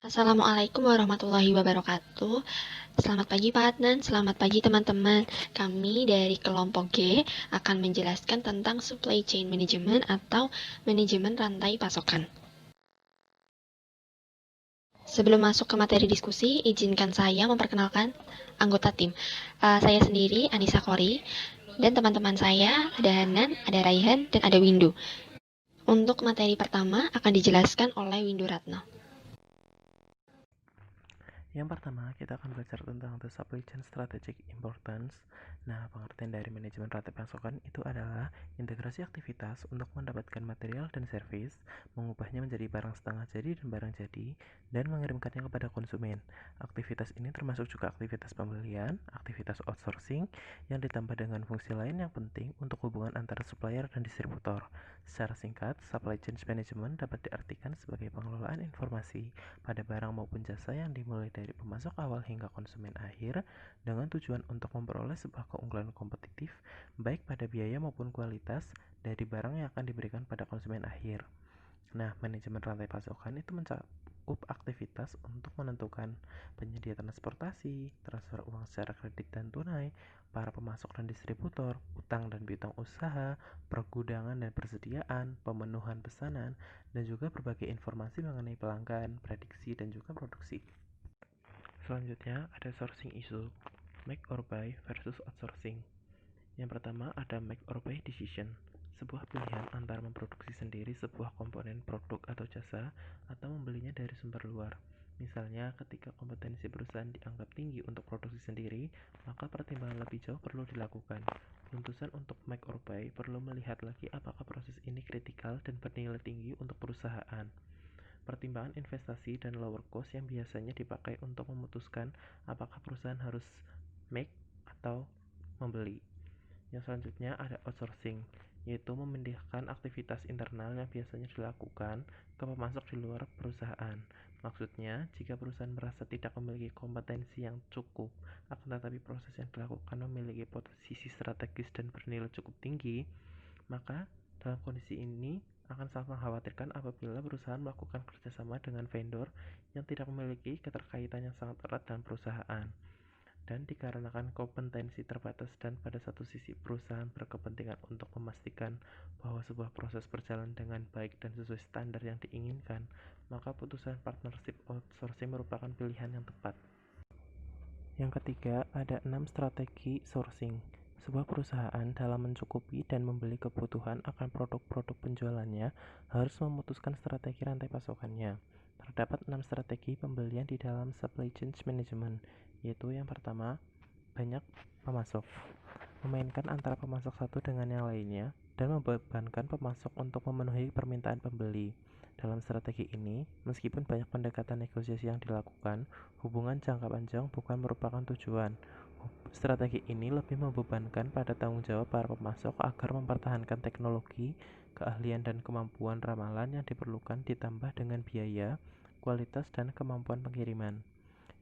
Assalamualaikum warahmatullahi wabarakatuh. Selamat pagi Pak Adnan, selamat pagi teman-teman. Kami dari kelompok G akan menjelaskan tentang supply chain management atau manajemen rantai pasokan. Sebelum masuk ke materi diskusi, izinkan saya memperkenalkan anggota tim. Saya sendiri, Anissa Kori, dan teman-teman saya ada Hanan, ada Raihan, dan ada Windu. Untuk materi pertama akan dijelaskan oleh Windu Ratno. Yang pertama, kita akan belajar tentang the supply chain strategic importance. Nah, pengertian dari manajemen rantai pasokan itu adalah integrasi aktivitas untuk mendapatkan material dan servis, mengubahnya menjadi barang setengah jadi dan barang jadi, dan mengirimkannya kepada konsumen. Aktivitas ini termasuk juga aktivitas pembelian, aktivitas outsourcing, yang ditambah dengan fungsi lain yang penting untuk hubungan antara supplier dan distributor. Secara singkat, supply chain management dapat diartikan sebagai pengelolaan informasi pada barang maupun jasa yang dimulai dari pemasok awal hingga konsumen akhir dengan tujuan untuk memperoleh sebuah keunggulan kompetitif baik pada biaya maupun kualitas dari barang yang akan diberikan pada konsumen akhir. Nah, manajemen rantai pasokan itu mencakup aktivitas untuk menentukan penyedia transportasi, transfer uang secara kredit dan tunai, para pemasok dan distributor, utang dan piutang usaha, pergudangan dan persediaan, pemenuhan pesanan, dan juga berbagai informasi mengenai pelanggan, prediksi, dan juga produksi. Selanjutnya ada sourcing issue, make or buy versus outsourcing. Yang pertama ada make or buy decision, sebuah pilihan antara memproduksi sendiri sebuah komponen produk atau jasa atau membelinya dari sumber luar. Misalnya, ketika kompetensi perusahaan dianggap tinggi untuk produksi sendiri, maka pertimbangan lebih jauh perlu dilakukan. Keputusan untuk make or buy perlu melihat lagi apakah proses ini kritikal dan bernilai tinggi untuk perusahaan. Pertimbangan investasi dan lower cost yang biasanya dipakai untuk memutuskan apakah perusahaan harus make atau membeli. Yang selanjutnya ada outsourcing, yaitu memindahkan aktivitas internal yang biasanya dilakukan ke pemasok di luar perusahaan. Maksudnya, jika perusahaan merasa tidak memiliki kompetensi yang cukup, akan tetapi proses yang dilakukan memiliki posisi strategis dan bernilai cukup tinggi, maka dalam kondisi ini akan sangat mengkhawatirkan apabila perusahaan melakukan kerjasama dengan vendor yang tidak memiliki keterkaitan yang sangat erat dengan perusahaan. Dan dikarenakan kompetensi terbatas dan pada satu sisi perusahaan berkepentingan untuk memastikan bahwa sebuah proses berjalan dengan baik dan sesuai standar yang diinginkan, maka putusan partnership outsourcing merupakan pilihan yang tepat. Yang ketiga, ada 6 strategi sourcing. Sebuah perusahaan dalam mencukupi dan membeli kebutuhan akan produk-produk penjualannya harus memutuskan strategi rantai pasokannya. Terdapat 6 strategi pembelian di dalam supply chain management, yaitu yang pertama, banyak pemasok, memainkan antara pemasok satu dengan yang lainnya, dan membebankan pemasok untuk memenuhi permintaan pembeli. Dalam strategi ini, meskipun banyak pendekatan negosiasi yang dilakukan, hubungan jangka panjang bukan merupakan tujuan. Strategi ini lebih membebankan pada tanggung jawab para pemasok agar mempertahankan teknologi, keahlian dan kemampuan ramalan yang diperlukan ditambah dengan biaya, kualitas dan kemampuan pengiriman.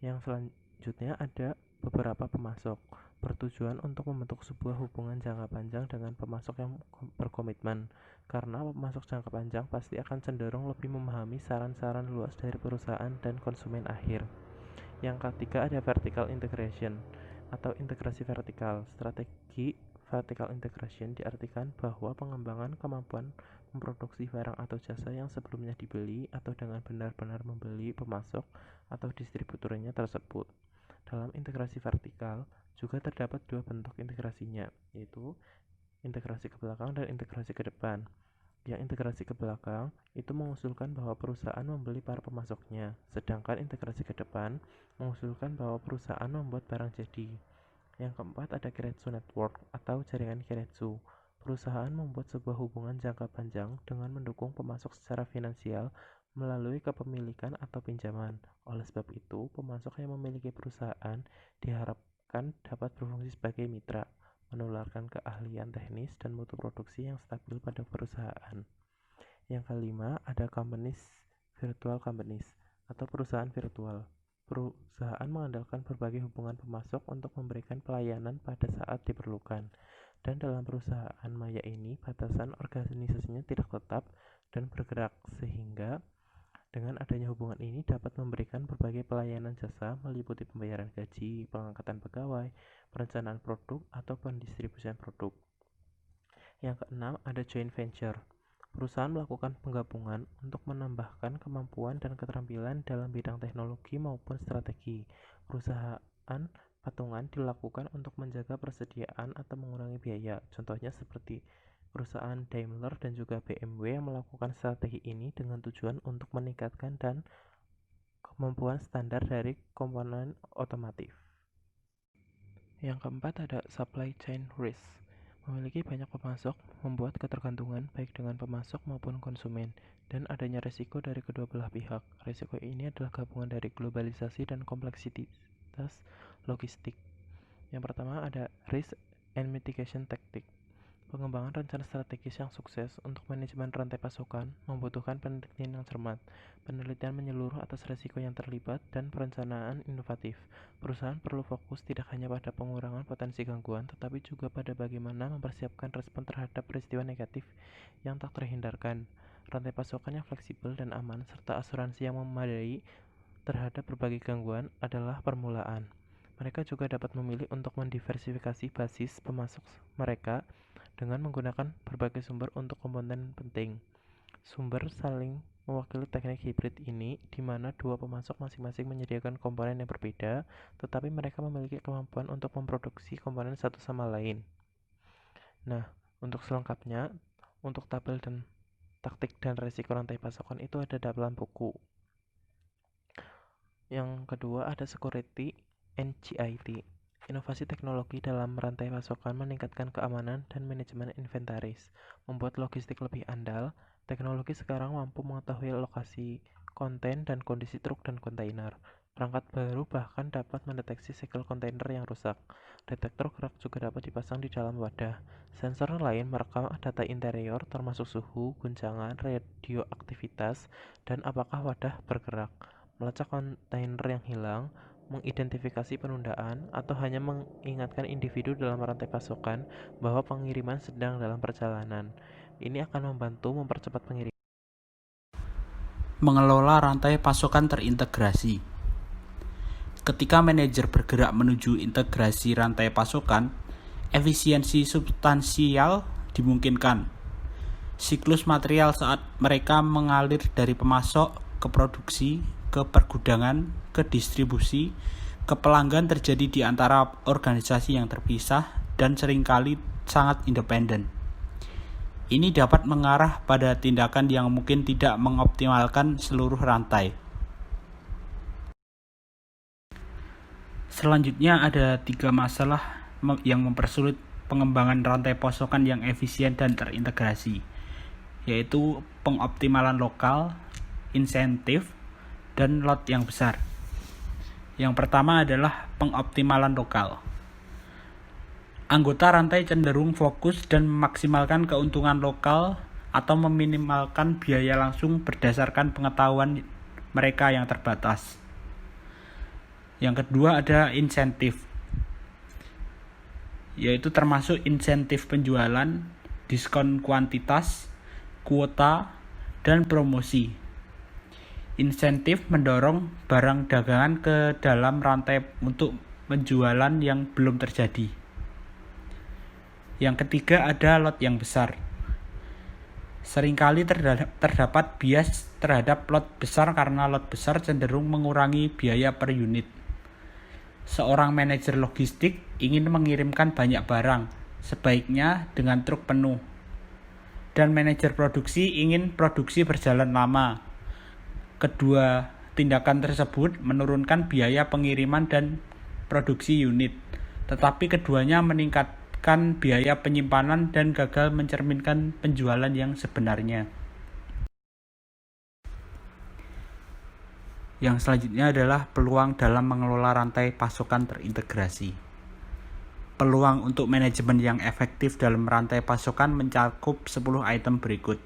Yang selanjutnya ada beberapa pemasok, bertujuan untuk membentuk sebuah hubungan jangka panjang dengan pemasok yang berkomitmen, karena pemasok jangka panjang pasti akan cenderung lebih memahami saran-saran luas dari perusahaan dan konsumen akhir. Yang ketiga ada vertical integration atau integrasi vertikal. Strategi vertical integration diartikan bahwa pengembangan kemampuan memproduksi barang atau jasa yang sebelumnya dibeli atau dengan benar-benar membeli pemasok atau distributornya tersebut. Dalam integrasi vertikal juga terdapat dua bentuk integrasinya, yaitu integrasi ke belakang dan integrasi ke depan. Yang integrasi ke belakang itu mengusulkan bahwa perusahaan membeli para pemasoknya, sedangkan integrasi ke depan mengusulkan bahwa perusahaan membuat barang jadi. Yang keempat ada Keiretsu Network atau jaringan Keiretsu. Perusahaan membuat sebuah hubungan jangka panjang dengan mendukung pemasok secara finansial melalui kepemilikan atau pinjaman. Oleh sebab itu, pemasok yang memiliki perusahaan diharapkan dapat berfungsi sebagai mitra, menularkan keahlian teknis dan mutu produksi yang stabil pada perusahaan. Yang kelima, ada virtual companies atau perusahaan virtual. Perusahaan mengandalkan berbagai hubungan pemasok untuk memberikan pelayanan pada saat diperlukan. Dan dalam perusahaan maya ini, batasan organisasinya tidak tetap dan bergerak sehingga Dengan adanya hubungan ini dapat memberikan berbagai pelayanan jasa meliputi pembayaran gaji, pengangkatan pegawai, perencanaan produk, atau pendistribusian produk. Yang keenam, ada joint venture. Perusahaan melakukan penggabungan untuk menambahkan kemampuan dan keterampilan dalam bidang teknologi maupun strategi. Perusahaan patungan dilakukan untuk menjaga persediaan atau mengurangi biaya. Contohnya seperti perusahaan Daimler dan juga BMW yang melakukan strategi ini dengan tujuan untuk meningkatkan dan kemampuan standar dari komponen otomotif. Yang keempat ada supply chain risk. Memiliki banyak pemasok membuat ketergantungan baik dengan pemasok maupun konsumen, dan adanya resiko dari kedua belah pihak. Resiko ini adalah gabungan dari globalisasi dan kompleksitas logistik. Yang pertama ada risk and mitigation tactic. Pengembangan rencana strategis yang sukses untuk manajemen rantai pasokan membutuhkan penelitian yang cermat, penelitian menyeluruh atas risiko yang terlibat, dan perencanaan inovatif. Perusahaan perlu fokus tidak hanya pada pengurangan potensi gangguan, tetapi juga pada bagaimana mempersiapkan respon terhadap peristiwa negatif yang tak terhindarkan. Rantai pasokan yang fleksibel dan aman, serta asuransi yang memadai terhadap berbagai gangguan adalah permulaan. Mereka juga dapat memilih untuk mendiversifikasi basis pemasok mereka dengan menggunakan berbagai sumber untuk komponen penting. Sumber saling mewakili teknik hibrid ini, di mana dua pemasok masing-masing menyediakan komponen yang berbeda, tetapi mereka memiliki kemampuan untuk memproduksi komponen satu sama lain. Nah, untuk selengkapnya, untuk tabel dan taktik dan resiko rantai pasokan itu ada dalam buku. Yang kedua ada security and GIT. Inovasi teknologi dalam rantai pasokan meningkatkan keamanan dan manajemen inventaris, membuat logistik lebih andal. Teknologi sekarang mampu mengetahui lokasi konten dan kondisi truk dan kontainer. Perangkat baru bahkan dapat mendeteksi segel kontainer yang rusak. Detektor gerak juga dapat dipasang di dalam wadah. Sensor lain merekam data interior termasuk suhu, guncangan, radioaktivitas, dan apakah wadah bergerak. Melacak kontainer yang hilang, mengidentifikasi penundaan, atau hanya mengingatkan individu dalam rantai pasokan bahwa pengiriman sedang dalam perjalanan. Ini akan membantu mempercepat pengiriman. Mengelola rantai pasokan terintegrasi. Ketika manajer bergerak menuju integrasi rantai pasokan, efisiensi substansial dimungkinkan. Siklus material saat mereka mengalir dari pemasok ke produksi, ke pergudangan, ke distribusi, ke pelanggan terjadi di antara organisasi yang terpisah dan seringkali sangat independen. Ini dapat mengarah pada tindakan yang mungkin tidak mengoptimalkan seluruh rantai. Selanjutnya ada 3 masalah yang mempersulit pengembangan rantai pasokan yang efisien dan terintegrasi, yaitu pengoptimalan lokal, insentif, dan lot yang besar. Yang pertama adalah pengoptimalan lokal. Anggota rantai cenderung fokus dan memaksimalkan keuntungan lokal atau meminimalkan biaya langsung berdasarkan pengetahuan mereka yang terbatas. Yang kedua ada insentif, yaitu termasuk insentif penjualan, diskon kuantitas, kuota, dan promosi. Insentif mendorong barang dagangan ke dalam rantai untuk penjualan yang belum terjadi. Yang ketiga ada lot yang besar. Seringkali terdapat bias terhadap lot besar karena lot besar cenderung mengurangi biaya per unit. Seorang manajer logistik ingin mengirimkan banyak barang, sebaiknya dengan truk penuh. Dan manajer produksi ingin produksi berjalan lama. Kedua tindakan tersebut menurunkan biaya pengiriman dan produksi unit, tetapi keduanya meningkatkan biaya penyimpanan dan gagal mencerminkan penjualan yang sebenarnya. Yang selanjutnya adalah peluang dalam mengelola rantai pasokan terintegrasi. Peluang untuk manajemen yang efektif dalam rantai pasokan mencakup 10 item berikut.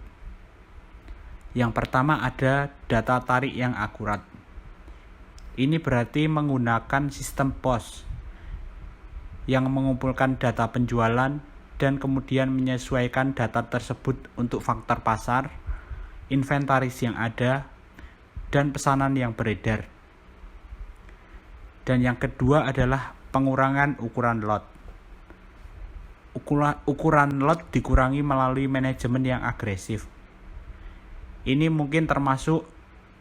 Yang pertama ada data tarik yang akurat. Ini berarti menggunakan sistem POS yang mengumpulkan data penjualan dan kemudian menyesuaikan data tersebut untuk faktor pasar, inventaris yang ada, dan pesanan yang beredar. Dan yang kedua adalah pengurangan ukuran lot. Ukuran lot dikurangi melalui manajemen yang agresif. Ini mungkin termasuk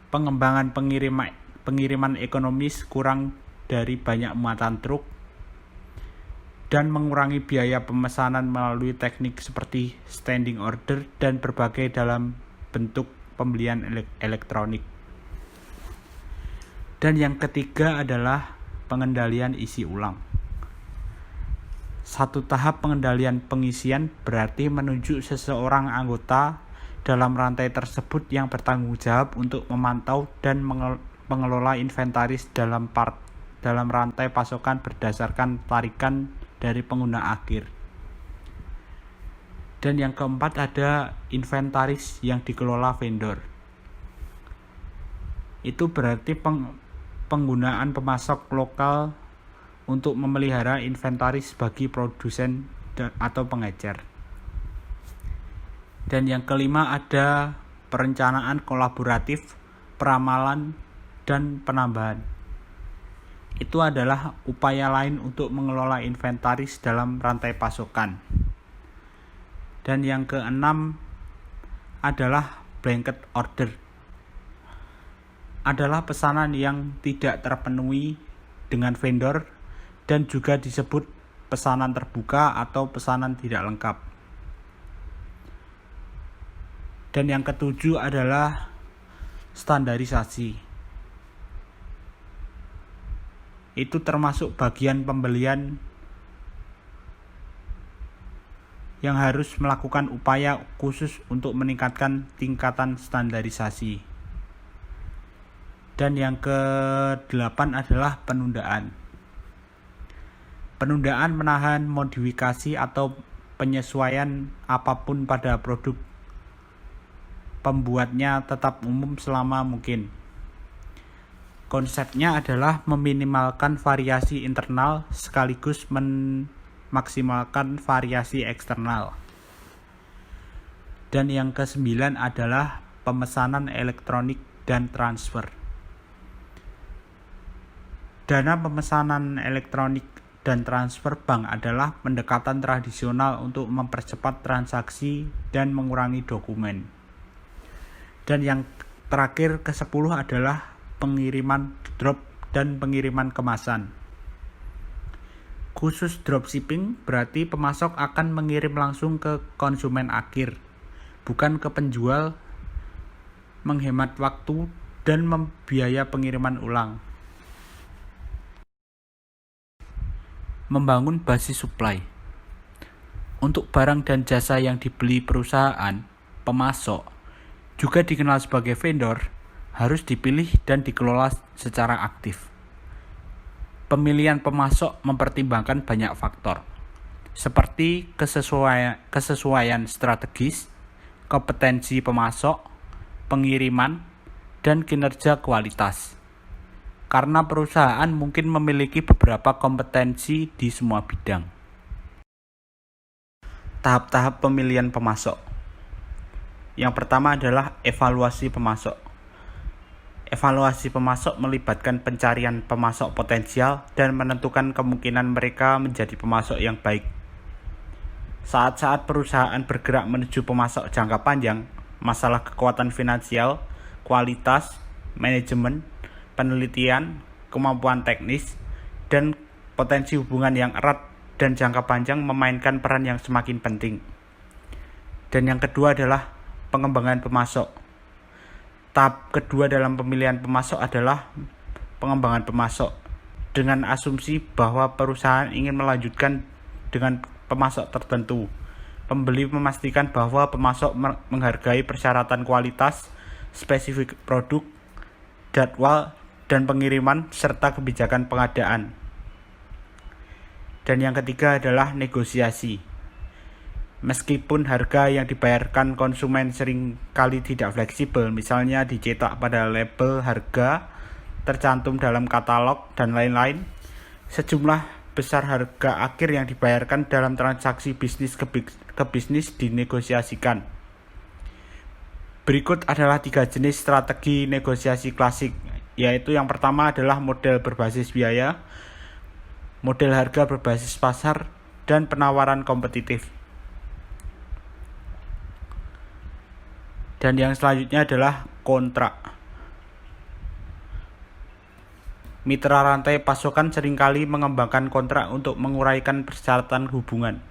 pengembangan pengiriman ekonomis kurang dari banyak muatan truk, dan mengurangi biaya pemesanan melalui teknik seperti standing order dan berbagai dalam bentuk pembelian elektronik. Dan yang ketiga adalah pengendalian isi ulang. Satu tahap pengendalian pengisian berarti menunjuk seseorang anggota dalam rantai tersebut yang bertanggung jawab untuk memantau dan mengelola inventaris dalam rantai pasokan berdasarkan tarikan dari pengguna akhir. Dan yang keempat ada inventaris yang dikelola vendor. Itu berarti penggunaan pemasok lokal untuk memelihara inventaris bagi produsen atau pengecer. Dan yang kelima ada perencanaan kolaboratif, peramalan, dan penambahan. Itu adalah upaya lain untuk mengelola inventaris dalam rantai pasokan. Dan yang keenam adalah blanket order. Adalah pesanan yang tidak terpenuhi dengan vendor dan juga disebut pesanan terbuka atau pesanan tidak lengkap. Dan yang ketujuh adalah standarisasi. Itu termasuk bagian pembelian yang harus melakukan upaya khusus untuk meningkatkan tingkatan standarisasi. Dan yang ke-8 adalah penundaan. Penundaan menahan modifikasi atau penyesuaian apapun pada produk pembuatnya tetap umum selama mungkin. Konsepnya adalah meminimalkan variasi internal sekaligus memaksimalkan variasi eksternal. Dan yang ke-9 adalah pemesanan elektronik dan transfer. Dana pemesanan elektronik dan transfer bank adalah pendekatan tradisional untuk mempercepat transaksi dan mengurangi dokumen. Dan yang terakhir ke-10 adalah pengiriman drop dan pengiriman kemasan. Khusus dropshipping berarti pemasok akan mengirim langsung ke konsumen akhir, bukan ke penjual, menghemat waktu dan biaya pengiriman ulang. Membangun basis supply. Untuk barang dan jasa yang dibeli perusahaan, pemasok, juga dikenal sebagai vendor, harus dipilih dan dikelola secara aktif. Pemilihan pemasok mempertimbangkan banyak faktor, seperti kesesuaian strategis, kompetensi pemasok, pengiriman, dan kinerja kualitas. Karena perusahaan mungkin memiliki beberapa kompetensi di semua bidang. Tahap-tahap pemilihan pemasok. Yang pertama adalah evaluasi pemasok. Evaluasi pemasok melibatkan pencarian pemasok potensial dan menentukan kemungkinan mereka menjadi pemasok yang baik. Saat-saat perusahaan bergerak menuju pemasok jangka panjang, masalah kekuatan finansial, kualitas, manajemen, penelitian, kemampuan teknis, dan potensi hubungan yang erat dan jangka panjang memainkan peran yang semakin penting. Dan yang kedua adalah pengembangan pemasok. Tahap kedua dalam pemilihan pemasok adalah pengembangan pemasok, dengan asumsi bahwa perusahaan ingin melanjutkan dengan pemasok tertentu. Pembeli memastikan bahwa pemasok menghargai persyaratan kualitas, spesifik produk, jadwal, dan pengiriman, serta kebijakan pengadaan. Dan yang ketiga adalah negosiasi. Meskipun harga yang dibayarkan konsumen sering kali tidak fleksibel, misalnya dicetak pada label harga, tercantum dalam katalog, dan lain-lain, sejumlah besar harga akhir yang dibayarkan dalam transaksi bisnis ke bisnis dinegosiasikan. Berikut adalah 3 jenis strategi negosiasi klasik, yaitu yang pertama adalah model berbasis biaya, model harga berbasis pasar, dan penawaran kompetitif. Dan yang selanjutnya adalah kontrak. Mitra rantai pasokan seringkali mengembangkan kontrak untuk menguraikan persyaratan hubungan.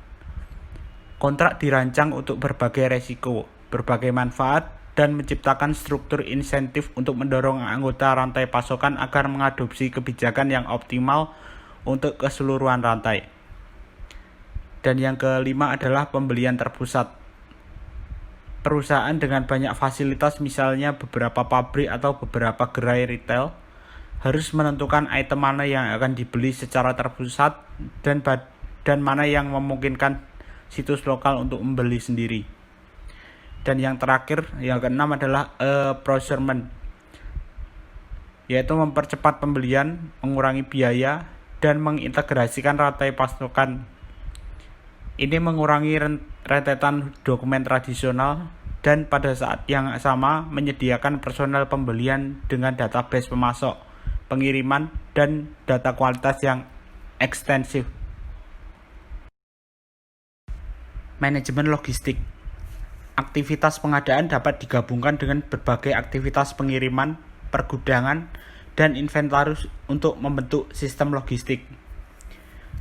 Kontrak dirancang untuk berbagai resiko, berbagai manfaat, dan menciptakan struktur insentif untuk mendorong anggota rantai pasokan agar mengadopsi kebijakan yang optimal untuk keseluruhan rantai. Dan yang kelima adalah pembelian terpusat. Perusahaan dengan banyak fasilitas, misalnya beberapa pabrik atau beberapa gerai retail, harus menentukan item mana yang akan dibeli secara terpusat dan mana yang memungkinkan situs lokal untuk membeli sendiri. Dan yang terakhir, yang keenam adalah apportionment, yaitu mempercepat pembelian, mengurangi biaya, dan mengintegrasikan rantai pasokan. Ini mengurangi rentetan dokumen tradisional dan pada saat yang sama menyediakan personel pembelian dengan database pemasok, pengiriman, dan data kualitas yang ekstensif. Manajemen logistik. Aktivitas pengadaan dapat digabungkan dengan berbagai aktivitas pengiriman, pergudangan, dan inventaris untuk membentuk sistem logistik.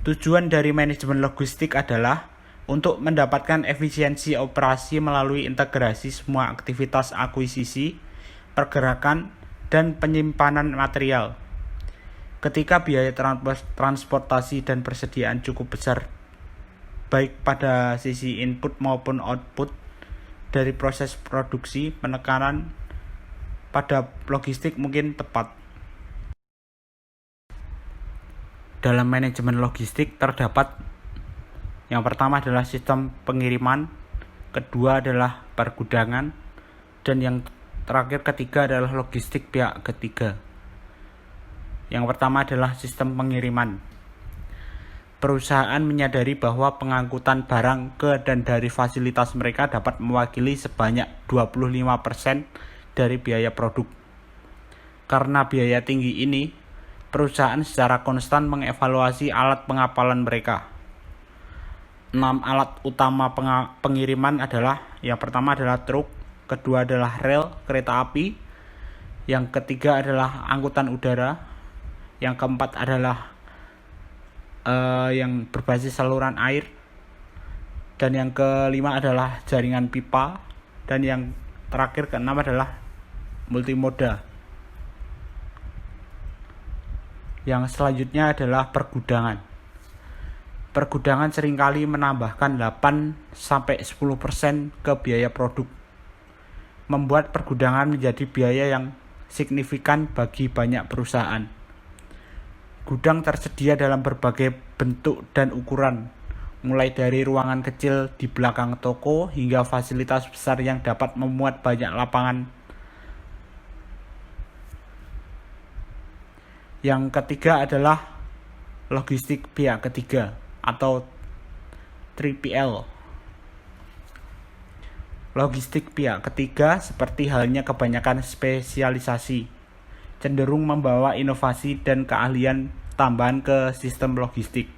Tujuan dari manajemen logistik adalah untuk mendapatkan efisiensi operasi melalui integrasi semua aktivitas akuisisi, pergerakan, dan penyimpanan material. Ketika biaya transportasi dan persediaan cukup besar, baik pada sisi input maupun output dari proses produksi, penekanan pada logistik mungkin tepat. Dalam manajemen logistik terdapat yang pertama adalah sistem pengiriman, kedua adalah pergudangan, dan yang terakhir ketiga adalah logistik pihak ketiga. Yang pertama adalah sistem pengiriman. Perusahaan menyadari bahwa pengangkutan barang ke dan dari fasilitas mereka dapat mewakili sebanyak 25% dari biaya produk. Karena biaya tinggi ini, perusahaan secara konstan mengevaluasi alat pengapalan mereka. 6 alat utama pengiriman adalah, yang pertama adalah truk, kedua adalah rel kereta api, yang ketiga adalah angkutan udara, yang keempat adalah yang berbasis saluran air, dan yang kelima adalah jaringan pipa, dan yang terakhir keenam adalah multimoda. Yang selanjutnya adalah pergudangan. Pergudangan seringkali menambahkan 8-10% ke biaya produk, membuat pergudangan menjadi biaya yang signifikan bagi banyak perusahaan. Gudang tersedia dalam berbagai bentuk dan ukuran, mulai dari ruangan kecil di belakang toko hingga fasilitas besar yang dapat memuat banyak lapangan. Yang ketiga adalah logistik pihak ketiga atau 3PL. Logistik pihak ketiga seperti halnya kebanyakan spesialisasi, cenderung membawa inovasi dan keahlian tambahan ke sistem logistik.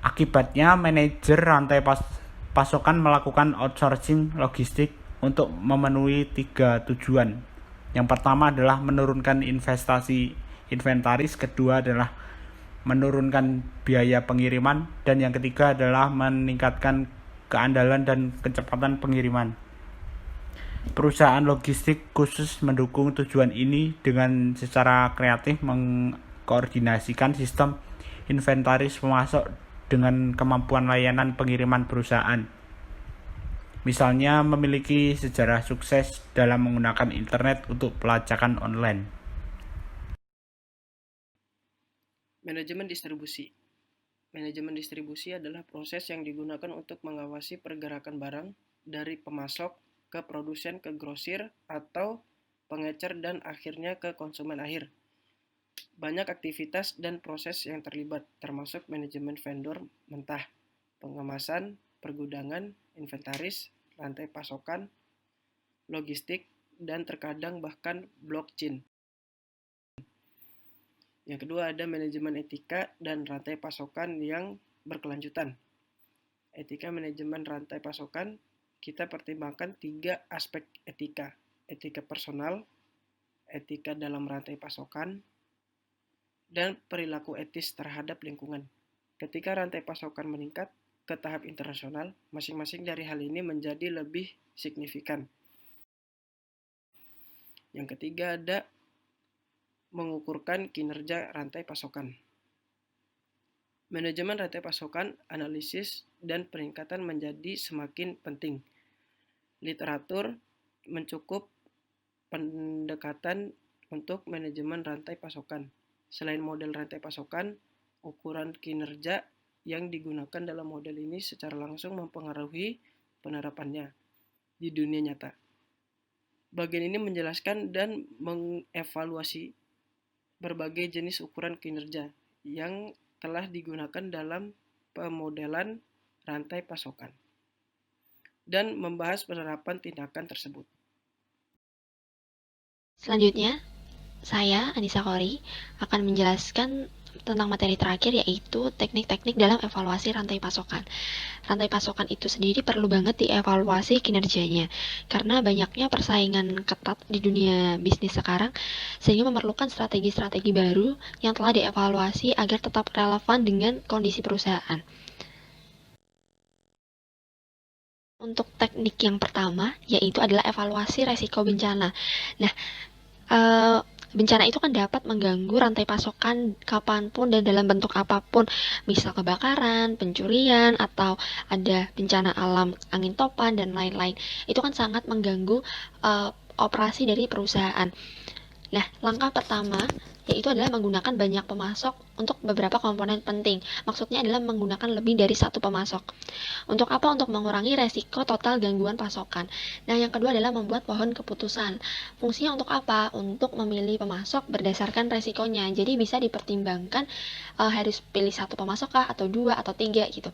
Akibatnya, manajer rantai pasokan melakukan outsourcing logistik untuk memenuhi 3 tujuan. Yang pertama adalah menurunkan investasi inventaris, kedua adalah menurunkan biaya pengiriman, dan yang ketiga adalah meningkatkan keandalan dan kecepatan pengiriman. Perusahaan logistik khusus mendukung tujuan ini dengan secara kreatif mengkoordinasikan sistem inventaris pemasok dengan kemampuan layanan pengiriman perusahaan. Misalnya memiliki sejarah sukses dalam menggunakan internet untuk pelacakan online. Manajemen distribusi. Manajemen distribusi adalah proses yang digunakan untuk mengawasi pergerakan barang dari pemasok ke produsen ke grosir atau pengecer dan akhirnya ke konsumen akhir. Banyak aktivitas dan proses yang terlibat, termasuk manajemen vendor mentah, pengemasan, pergudangan, inventaris, rantai pasokan, logistik, dan terkadang bahkan blockchain. Yang kedua ada manajemen etika dan rantai pasokan yang berkelanjutan. Etika manajemen rantai pasokan, kita pertimbangkan 3 aspek etika. Etika personal, etika dalam rantai pasokan, dan perilaku etis terhadap lingkungan. Ketika rantai pasokan meningkat ke tahap internasional, masing-masing dari hal ini menjadi lebih signifikan. Yang ketiga ada mengukurkan kinerja rantai pasokan. Manajemen rantai pasokan, analisis, dan peningkatan menjadi semakin penting. Literatur mencukup pendekatan untuk manajemen rantai pasokan. Selain model rantai pasokan, ukuran kinerja yang digunakan dalam model ini secara langsung mempengaruhi penerapannya di dunia nyata. Bagian ini menjelaskan dan mengevaluasi berbagai jenis ukuran kinerja yang telah digunakan dalam pemodelan rantai pasokan dan membahas penerapan tindakan tersebut. Selanjutnya, saya, Anissa Kori, akan menjelaskan tentang materi terakhir, yaitu teknik-teknik dalam evaluasi rantai pasokan. Rantai pasokan itu sendiri perlu banget dievaluasi kinerjanya, karena banyaknya persaingan ketat di dunia bisnis sekarang, sehingga memerlukan strategi-strategi baru yang telah dievaluasi agar tetap relevan dengan kondisi perusahaan. Untuk teknik yang pertama, yaitu adalah evaluasi resiko bencana. Nah, bencana itu kan dapat mengganggu rantai pasokan kapanpun dan dalam bentuk apapun, misal kebakaran, pencurian, atau ada bencana alam, angin topan, dan lain-lain. Itu kan sangat mengganggu operasi dari perusahaan. Nah, langkah pertama yaitu adalah menggunakan banyak pemasok untuk beberapa komponen penting. Maksudnya adalah menggunakan lebih dari satu pemasok. Untuk apa? Untuk mengurangi resiko total gangguan pasokan. Nah, yang kedua adalah membuat pohon keputusan. Fungsinya untuk apa? Untuk memilih pemasok berdasarkan resikonya. Jadi bisa dipertimbangkan harus pilih satu pemasok kah, atau 2, atau 3 gitu.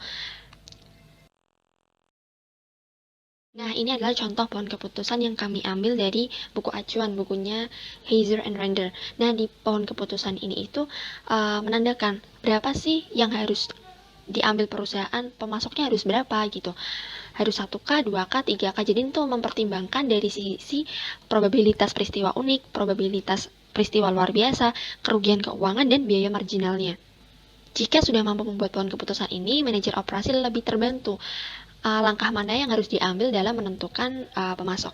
Nah, ini adalah contoh pohon keputusan yang kami ambil dari buku acuan, bukunya Hazer and Render. Nah, di pohon keputusan ini itu menandakan berapa sih yang harus diambil perusahaan, pemasoknya harus berapa gitu. Harus 1K, 2K, 3K. Jadi itu mempertimbangkan dari sisi probabilitas peristiwa unik, probabilitas peristiwa luar biasa, kerugian keuangan, dan biaya marginalnya. Jika sudah mampu membuat pohon keputusan ini, manajer operasi lebih terbantu langkah mana yang harus diambil dalam menentukan pemasok.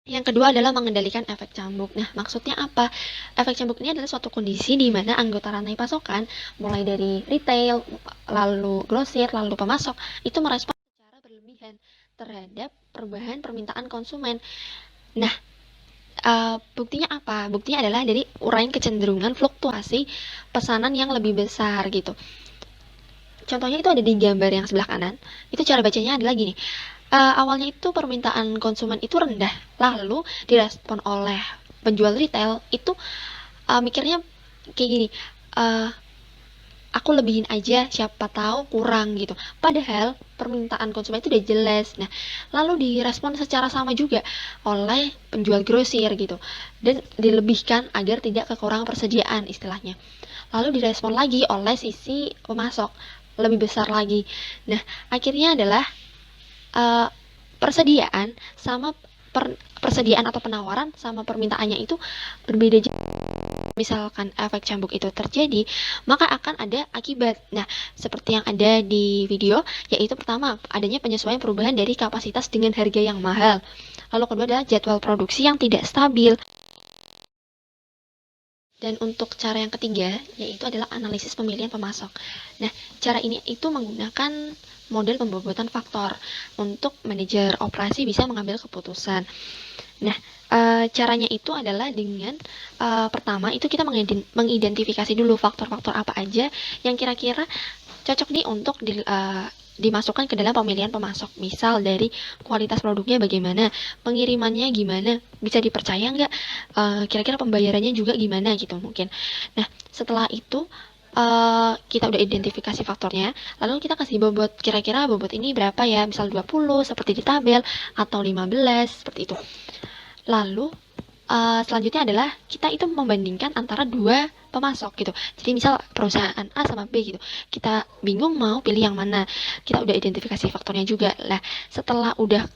Yang kedua adalah mengendalikan efek cambuk. Nah, maksudnya apa? Efek cambuk ini adalah suatu kondisi di mana anggota rantai pasokan, mulai dari retail, lalu grosir, lalu pemasok, itu merespon secara berlebihan terhadap perubahan permintaan konsumen. Nah, buktinya apa? Buktinya adalah dari uraian kecenderungan fluktuasi pesanan yang lebih besar gitu. Contohnya itu ada di gambar yang sebelah kanan. Itu cara bacanya adalah gini. Awalnya itu permintaan konsumen itu rendah, lalu direspon oleh penjual retail itu mikirnya kayak gini, aku lebihin aja, siapa tahu kurang gitu. Padahal permintaan konsumen itu udah jelas. Nah, lalu direspon secara sama juga oleh penjual grosir gitu, dan dilebihkan agar tidak kekurangan persediaan istilahnya. Lalu direspon lagi oleh sisi pemasok, lebih besar lagi. Nah, akhirnya adalah persediaan sama persediaan atau penawaran sama permintaannya itu berbeda. Misalkan efek cambuk itu terjadi, maka akan ada akibat. Nah, seperti yang ada di video, yaitu pertama, adanya penyesuaian perubahan dari kapasitas dengan harga yang mahal. Lalu kedua adalah jadwal produksi yang tidak stabil. Dan untuk cara yang ketiga, yaitu adalah analisis pemilihan pemasok. Nah, cara ini itu menggunakan model pembobotan faktor untuk manajer operasi bisa mengambil keputusan. Nah, caranya itu adalah dengan pertama itu kita mengidentifikasi dulu faktor-faktor apa aja yang kira-kira cocok nih untuk dimasukkan ke dalam pemilihan pemasok. Misal dari kualitas produknya bagaimana, pengirimannya gimana, bisa dipercaya nggak, kira-kira pembayarannya juga gimana gitu mungkin. Nah, setelah itu kita udah identifikasi faktornya, lalu kita kasih bobot, kira-kira bobot ini berapa ya, misal 20 seperti di tabel, atau 15 seperti itu. Lalu selanjutnya adalah kita itu membandingkan antara dua pemasok gitu. Jadi misal perusahaan A sama B gitu, kita bingung mau pilih yang mana, kita udah identifikasi faktornya juga. Lah setelah udah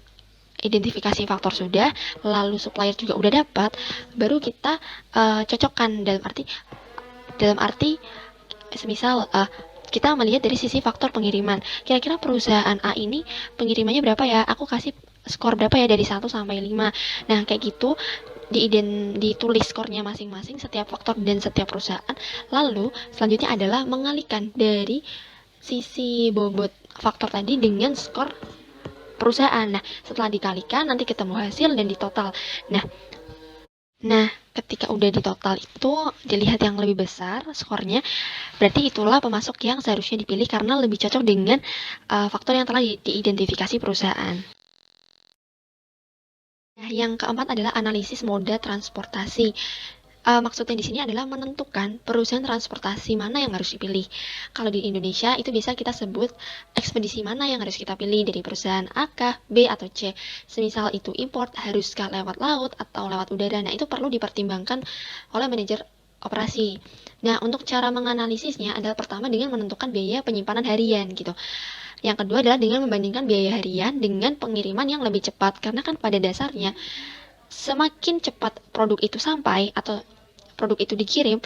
identifikasi faktor sudah, lalu supplier juga udah dapat, baru kita cocokkan dalam arti semisal kita melihat dari sisi faktor pengiriman. Kira-kira perusahaan A ini pengirimannya berapa ya? Aku kasih skor berapa ya dari 1 sampai 5. Nah, kayak gitu ditulis skornya masing-masing setiap faktor dan setiap perusahaan. Lalu selanjutnya adalah mengalihkan dari sisi bobot faktor tadi dengan skor perusahaan. Nah, setelah dikalikan nanti ketemu hasil dan ditotal. Nah, ketika udah ditotal itu dilihat yang lebih besar skornya, berarti itulah pemasok yang seharusnya dipilih karena lebih cocok dengan faktor yang telah diidentifikasi perusahaan. Nah, yang keempat adalah analisis moda transportasi. Maksudnya di sini adalah menentukan perusahaan transportasi mana yang harus dipilih. Kalau di Indonesia itu bisa kita sebut ekspedisi mana yang harus kita pilih dari perusahaan A, K, B, atau C. Semisal itu import, haruskah lewat laut atau lewat udara. Nah, itu perlu dipertimbangkan oleh manajer operasi. Nah, untuk cara menganalisisnya adalah pertama dengan menentukan biaya penyimpanan harian gitu. Yang kedua adalah dengan membandingkan biaya harian dengan pengiriman yang lebih cepat. Karena kan pada dasarnya semakin cepat produk itu sampai atau produk itu dikirim,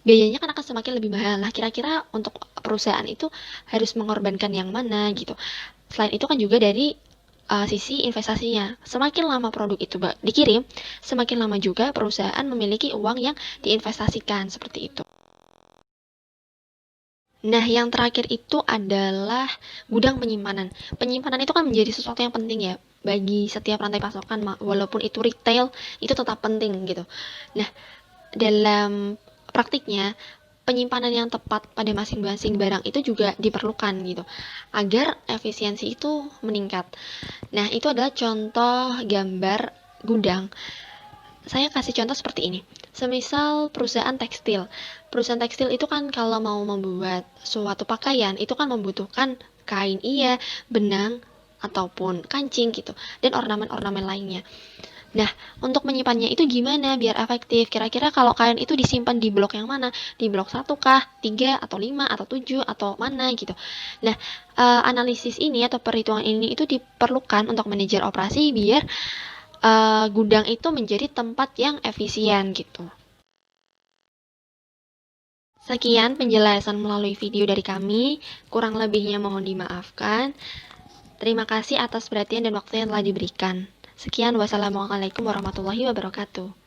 biayanya kan akan semakin lebih mahal. Nah, kira-kira untuk perusahaan itu harus mengorbankan yang mana gitu. Selain itu kan juga dari sisi investasinya. Semakin lama produk itu dikirim, semakin lama juga perusahaan memiliki uang yang diinvestasikan seperti itu. Nah, yang terakhir itu adalah gudang penyimpanan. Penyimpanan itu kan menjadi sesuatu yang penting ya bagi setiap rantai pasokan, walaupun itu retail, itu tetap penting gitu. Nah, dalam praktiknya, penyimpanan yang tepat pada masing-masing barang itu juga diperlukan gitu, agar efisiensi itu meningkat. Nah, itu adalah contoh gambar gudang. Saya kasih contoh seperti ini. Semisal perusahaan tekstil. Perusahaan tekstil itu kan kalau mau membuat suatu pakaian, itu kan membutuhkan kain iya, benang, ataupun kancing gitu, dan ornamen-ornamen lainnya. Nah, untuk menyimpannya itu gimana biar efektif? Kira-kira kalau kain itu disimpan di blok yang mana? Di blok 1 kah, 3, atau 5, atau 7, atau mana gitu. Nah, analisis ini atau perhitungan ini itu diperlukan untuk manajer operasi biar gudang itu menjadi tempat yang efisien gitu. Sekian penjelasan melalui video dari kami, kurang lebihnya mohon dimaafkan. Terima kasih atas perhatian dan waktu yang telah diberikan. Sekian, wassalamualaikum warahmatullahi wabarakatuh.